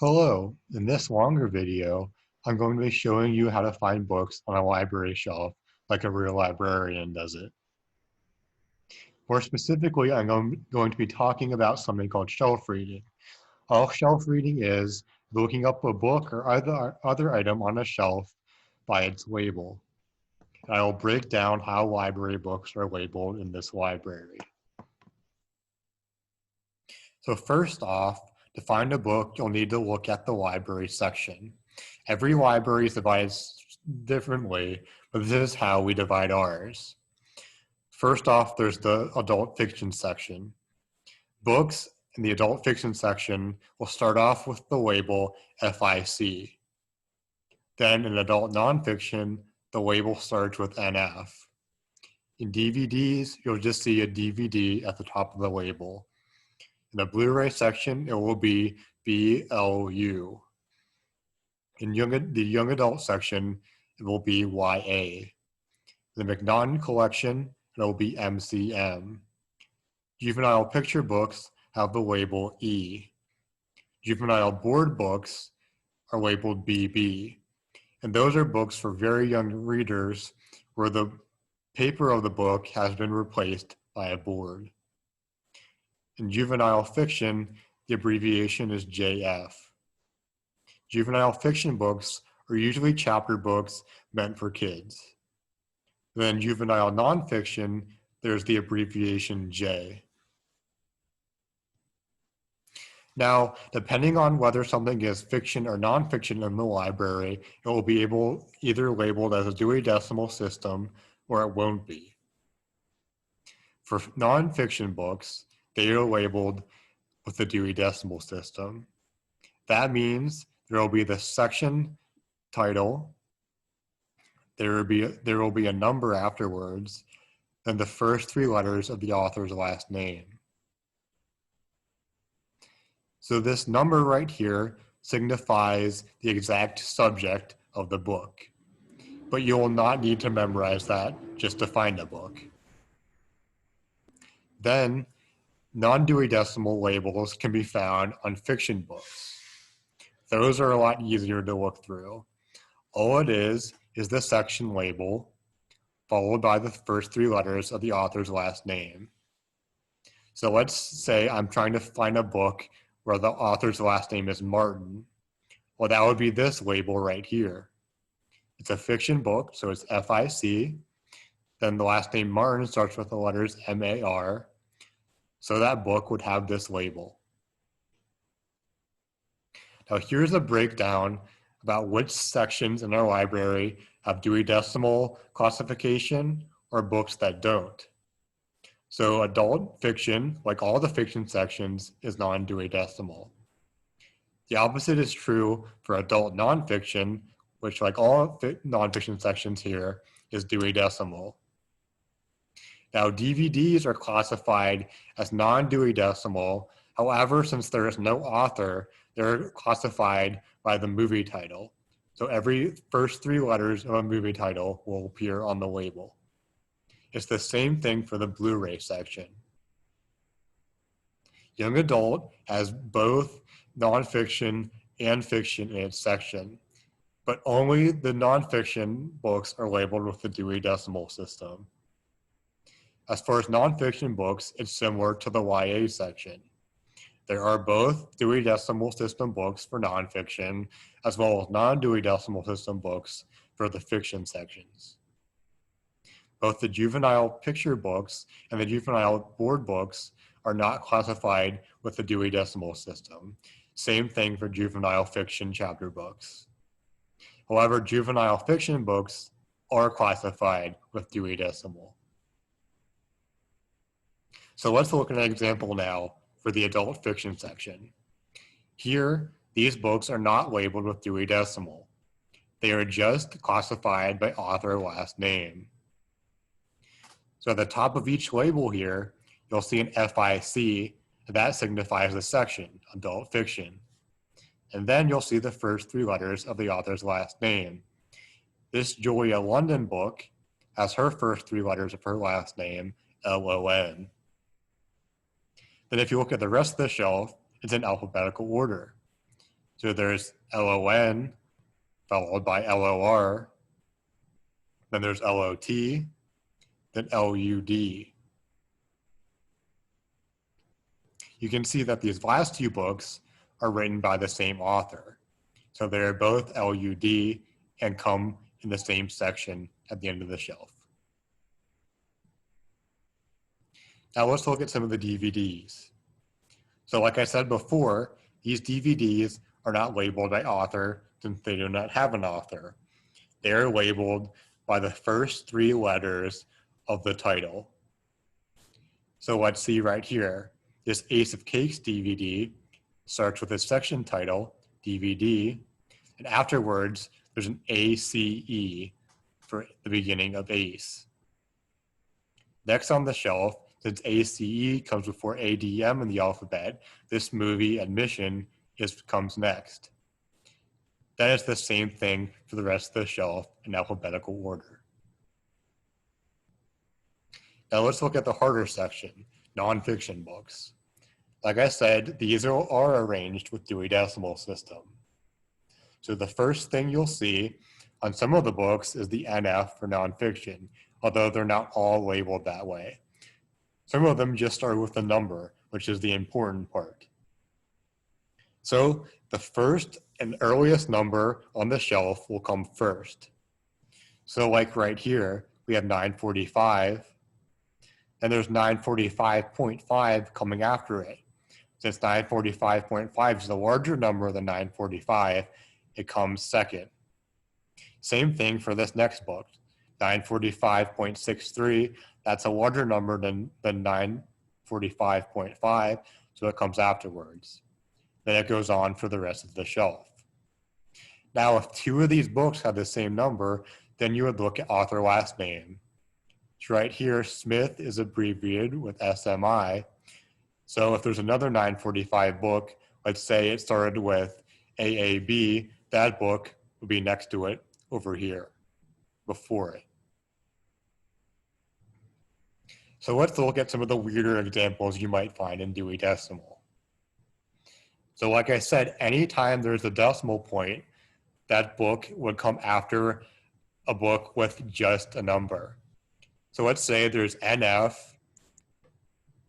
Hello, in this longer video, I'm going to be showing you how to find books on a library shelf like a real librarian does it. More specifically, I'm going to be talking about something called shelf reading. All shelf reading is looking up a book or other item on a shelf by its label. I will break down how library books are labeled in this library. So first off, to find a book, you'll need to look at the library section. Every library is divided differently, but this is how we divide ours. First off, there's the adult fiction section. Books in the adult fiction section will start off with the label FIC. Then in adult nonfiction, the label starts with NF. In DVDs, you'll just see a DVD at the top of the label. In the Blu-ray section, it will be BLU. In the young adult section, it will be YA. In the McNaughton collection, it will be MCM. Juvenile picture books have the label E. Juvenile board books are labeled BB. And those are books for very young readers where the paper of the book has been replaced by a board. In juvenile fiction, the abbreviation is JF. Juvenile fiction books are usually chapter books meant for kids. Then juvenile nonfiction, there's the abbreviation J. Now, depending on whether something is fiction or nonfiction in the library, it will be either labeled as a Dewey Decimal System or it won't be. For nonfiction books, they are labeled with the Dewey Decimal System. That means there will be the section title, there will be a number afterwards, and the first three letters of the author's last name. So this number right here signifies the exact subject of the book, but you will not need to memorize that just to find a book. Then, non-Dewey Decimal labels can be found on fiction books. Those are a lot easier to look through. All it is the section label, followed by the first three letters of the author's last name. So let's say I'm trying to find a book where the author's last name is Martin. Well, that would be this label right here. It's a fiction book, so it's FIC. Then the last name Martin starts with the letters MAR. So that book would have this label. Now here's a breakdown about which sections in our library have Dewey Decimal classification or books that don't. So adult fiction, like all the fiction sections, is non-Dewey Decimal. The opposite is true for adult nonfiction, which like all nonfiction sections here, is Dewey Decimal. Now, DVDs are classified as non-Dewey Decimal. However, since there is no author, they're classified by the movie title. So every first three letters of a movie title will appear on the label. It's the same thing for the Blu-ray section. Young adult has both nonfiction and fiction in its section, but only the nonfiction books are labeled with the Dewey Decimal System. As far as nonfiction books, it's similar to the YA section. There are both Dewey Decimal System books for nonfiction, as well as non-Dewey Decimal System books for the fiction sections. Both the juvenile picture books and the juvenile board books are not classified with the Dewey Decimal System. Same thing for juvenile fiction chapter books. However, juvenile fiction books are classified with Dewey Decimal. So let's look at an example now for the adult fiction section. Here, these books are not labeled with Dewey Decimal. They are just classified by author last name. So at the top of each label here, you'll see an FIC, and that signifies the section, adult fiction. And then you'll see the first three letters of the author's last name. This Julia London book has her first three letters of her last name, LON. Then if you look at the rest of the shelf, it's in alphabetical order. So there's LON, followed by LOR, then there's LOT, then LUD. You can see that these last two books are written by the same author. So they're both LUD and come in the same section at the end of the shelf. Now let's look at some of the DVDs. So like I said before, these DVDs are not labeled by author since they do not have an author. They are labeled by the first three letters of the title. So let's see right here. This Ace of Cakes DVD starts with a section title, DVD, and afterwards there's an ACE for the beginning of Ace. Next on the shelf, since ACE comes before ADM in the alphabet, this movie Admission comes next. Then it's the same thing for the rest of the shelf in alphabetical order. Now let's look at the harder section, nonfiction books. Like I said, these are arranged with Dewey Decimal System. So the first thing you'll see on some of the books is the NF for nonfiction, although they're not all labeled that way. Some of them just start with a number, which is the important part. So the first and earliest number on the shelf will come first. So like right here, we have 945, and there's 945.5 coming after it. Since 945.5 is a larger number than 945, it comes second. Same thing for this next book, 945.63, that's a larger number than 945.5, so it comes afterwards. Then it goes on for the rest of the shelf. Now, if two of these books have the same number, then you would look at author last name. So right here, Smith is abbreviated with SMI. So if there's another 945 book, let's say it started with AAB, that book would be next to it over here, before it. So let's look at some of the weirder examples you might find in Dewey Decimal. So like I said, anytime there's a decimal point, that book would come after a book with just a number. So let's say there's NF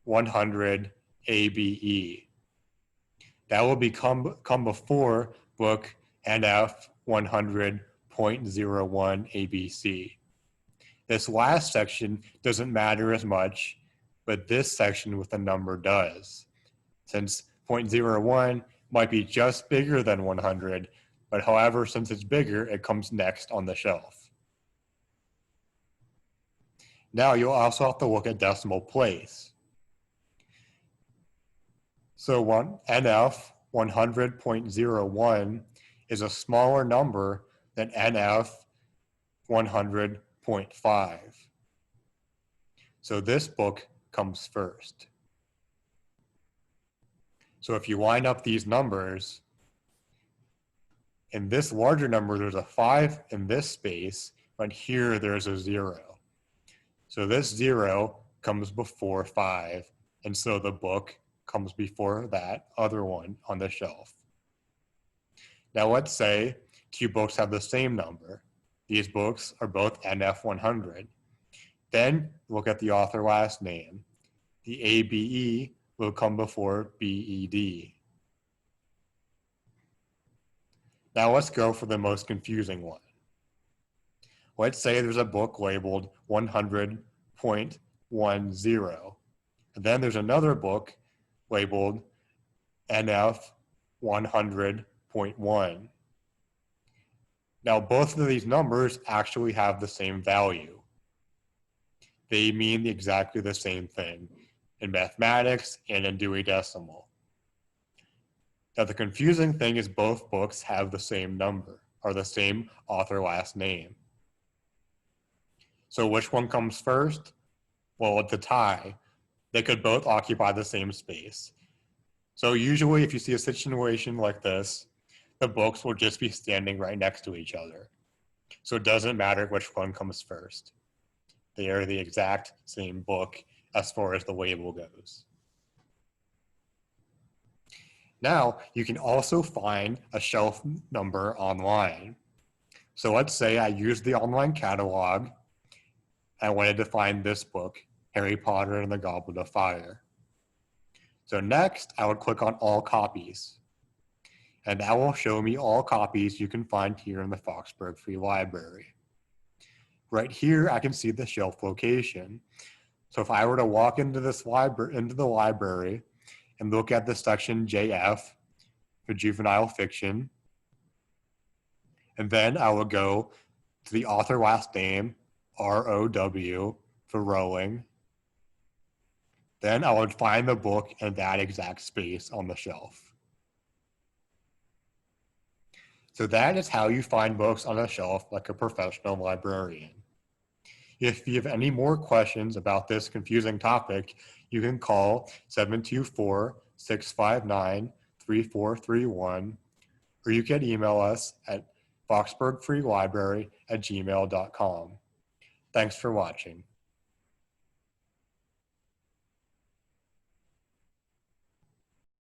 100 ABE. That will come before book NF 100.01 ABC. This last section doesn't matter as much, but this section with the number does. Since 0.01 might be just bigger than 100, but however, since it's bigger, it comes next on the shelf. Now you'll also have to look at decimal place. So NF 100.01 is a smaller number than NF 100.5. So this book comes first. So if you line up these numbers, in this larger number, there's a 5 in this space, but here there's a 0. So this 0 comes before 5, and so the book comes before that other one on the shelf. Now let's say two books have the same number. These books are both NF 100. Then look at the author last name. The ABE will come before BED. Now let's go for the most confusing one. Let's say there's a book labeled 100.10, and then there's another book labeled NF 100.1. Now both of these numbers actually have the same value. They mean exactly the same thing in mathematics and in Dewey Decimal. Now the confusing thing is both books have the same number, or the same author last name. So which one comes first? Well, it's a tie. They could both occupy the same space. So usually if you see a situation like this, the books will just be standing right next to each other. So it doesn't matter which one comes first. They are the exact same book as far as the label goes. Now, you can also find a shelf number online. So let's say I used the online catalog. I wanted to find this book, Harry Potter and the Goblet of Fire. So next, I would click on All Copies. And that will show me all copies you can find here in the Foxburg Free Library. Right here, I can see the shelf location. So if I were to walk into the library and look at the section JF for juvenile fiction, and then I would go to the author last name, ROW, for Rowling. Then I would find the book in that exact space on the shelf. So that is how you find books on a shelf like a professional librarian. If you have any more questions about this confusing topic, you can call 724-659-3431, or you can email us at foxburgfreelibrary@gmail.com. Thanks for watching.